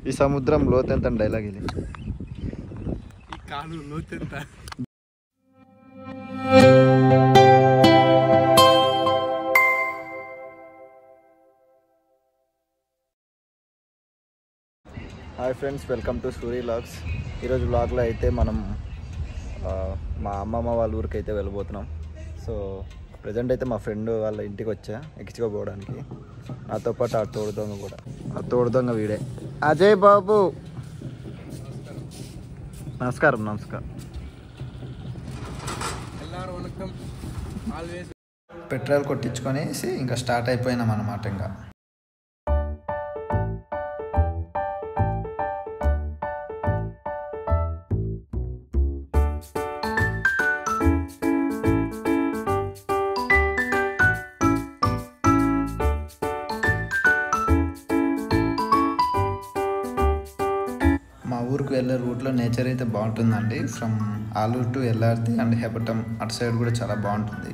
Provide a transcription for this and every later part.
ఈ సముద్రం లోతెంత డైలాగ్ ఇది. ఈ కాలు లోతెంత. Hi friends, welcome to Suri vlogs. ఈరోజు వ్లాగ్లో అయితే మనం మా అమ్మమ్మ వాళ్ళ ఊరికి అయితే వెళ్ళిపోతున్నాం. సో ప్రజెంట్ అయితే మా ఫ్రెండ్ వాళ్ళ ఇంటికి వచ్చా ఎక్కించుకోపోవడానికి. నాతో పాటు ఆ తోడు దొంగ కూడా. ఆ తోడు దొంగ వీడే అజయ్ బాబు. నమస్కారం. నమస్కారం. పెట్రోల్ కొట్టించుకొనేసి ఇంకా స్టార్ట్ అయిపోయినాం అన్నమాట. ఇంకా మా ఊరికి వెళ్ళే రూట్లో నేచర్ అయితే బాగుంటుందండి. ఫ్రమ్ ఆలూరు టు ఎల్ఆర్తి అండ్ హెబటం అటు సైడ్ కూడా చాలా బాగుంటుంది.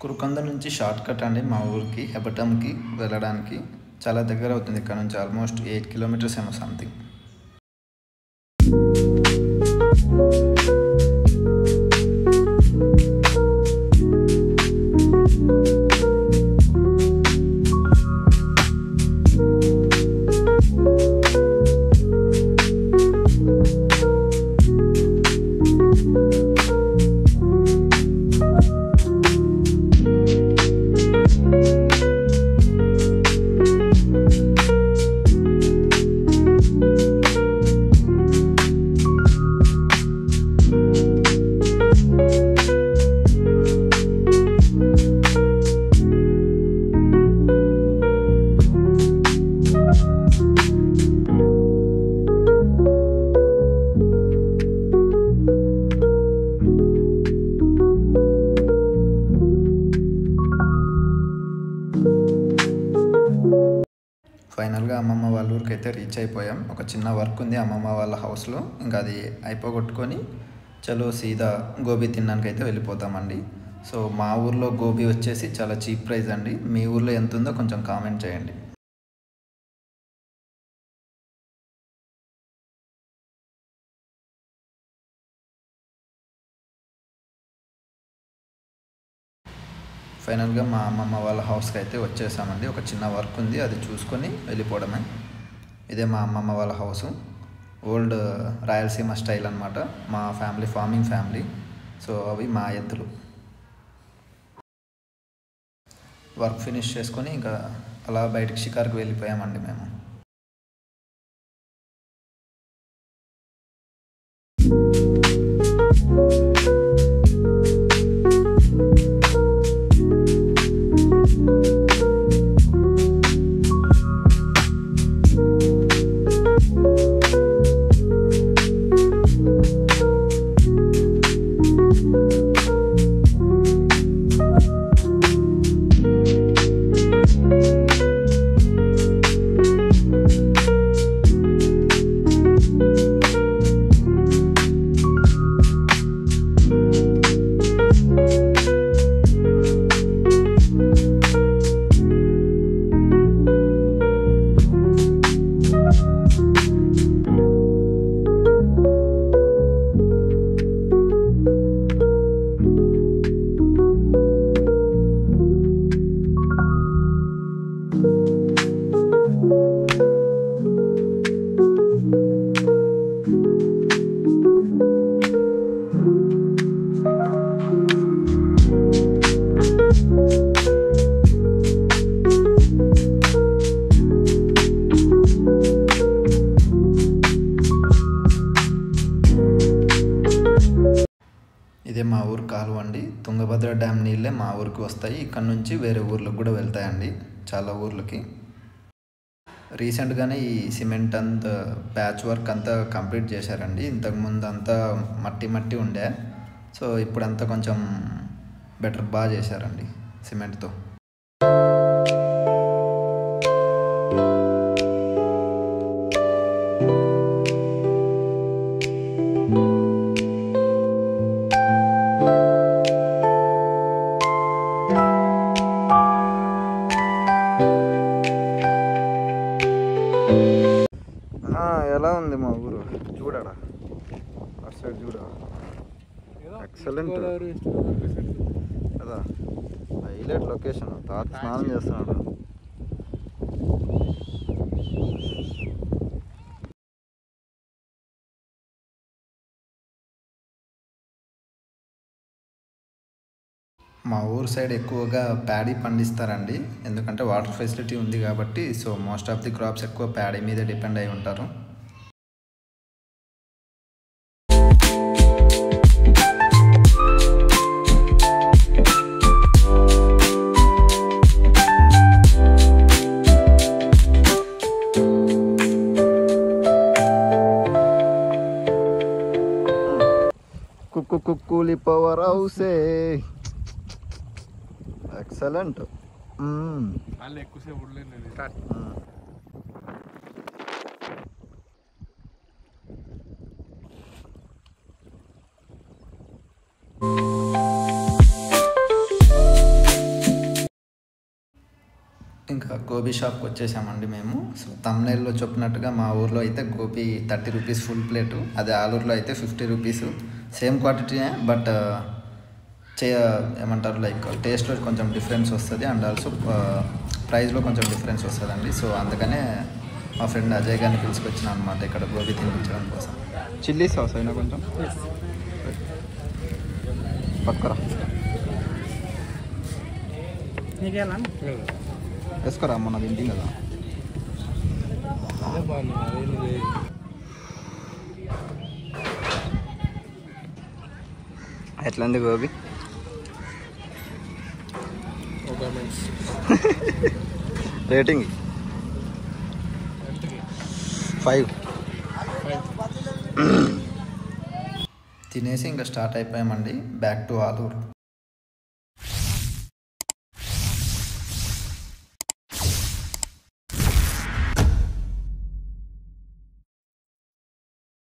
కురుకొండ నుంచి షార్ట్ కట్ అండి మా ఊరికి హెబటంకి వెళ్ళడానికి. చాలా దగ్గర అవుతుంది ఇక్కడ నుంచి. ఆల్మోస్ట్ 8 కిలోమీటర్స్ ఏమో సంథింగ్. ఫైనల్గా అమ్మమ్మ వాళ్ళ ఊరికి అయితే రీచ్ అయిపోయాం. ఒక చిన్న వర్క్ ఉంది అమ్మమ్మ వాళ్ళ హౌస్లో. ఇంకా అది అయిపోగొట్టుకొని చలో సీదా గోబీ తినడానికి అయితే వెళ్ళిపోతామండి. సో మా ఊర్లో గోబీ వచ్చేసి చాలా చీప్ ప్రైస్ అండి. మీ ఊర్లో ఎంత ఉందో కొంచెం కామెంట్ చేయండి. ఫైనల్గా మా అమ్మమ్మ వాళ్ళ హౌస్కి అయితే వచ్చేసామండి. ఒక చిన్న వర్క్ ఉంది, అది చూసుకొని వెళ్ళిపోవడమే. ఇదే మా అమ్మమ్మ వాళ్ళ హౌసు. ఓల్డ్ రాయలసీమ స్టైల్ అనమాట. మా ఫ్యామిలీ ఫార్మింగ్ ఫ్యామిలీ. సో అవి మా ఎద్దులు. వర్క్ ఫినిష్ చేసుకొని ఇంకా అలా బయటికి షికార్కి వెళ్ళిపోయామండి మేము. ఆలూరుకి వస్తాయి. ఇక్కడ నుంచి వేరే ఊర్లకు కూడా వెళ్తాయండి, చాలా ఊర్లకి. రీసెంట్గానే ఈ సిమెంట్ అంతా ప్యాచ్ వర్క్ అంతా కంప్లీట్ చేశారండి. ఇంతకుముందు అంతా మట్టి ఉండే, సో ఇప్పుడంతా కొంచెం బాగా చేశారండి సిమెంట్తో. ఎలా ఉంది మా ఊరు చూడడా, అటు సైడ్ చూడ, ఎక్సలెంట్ కదా, హైలైట్ లొకేషన్. తాత స్నానం చేస్తున్నాడు. మా ఊరు సైడ్ ఎక్కువగా ప్యాడీ పండిస్తారండి, ఎందుకంటే వాటర్ ఫెసిలిటీ ఉంది కాబట్టి. So most of the crops ఎక్కువ ప్యాడీ మీద డిపెండ్ అయి ఉంటారు. కూలి పవర్ హౌసే ఎక్సలెంట్. ఎక్కువసేపు ఇంకా గోబీ షాప్కి వచ్చేసామండి మేము. సో తమ్నైల్లో చెప్పినట్టుగా మా ఊర్లో అయితే గోబీ 30 రూపీస్ ఫుల్ ప్లేటు, అదే ఆలూరులో అయితే 50 రూపీస్. సేమ్ క్వాంటిటీనే, బట్ ఏమంటారు లైక్ టేస్ట్లో కొంచెం డిఫరెన్స్ వస్తుంది, అండ్ ఆల్సో ప్రైస్లో కొంచెం డిఫరెన్స్ వస్తుందండి. సో అందుకనే మా ఫ్రెండ్ అజయ్ గారిని పిలుచుకొచ్చిన అనమాట ఇక్కడ గోబీ తినిపించడం కోసం. చిల్లీ సాస్ అయినా కొంచెం పక్కరా వేసుకోరా, మొన్న తింటాం కదా. ఎట్లంది గోబీ? రేటింగ్ 5. తినేసి ఇంకా స్టార్ట్ అయిపోయామండి బ్యాక్ టు ఆలూరు.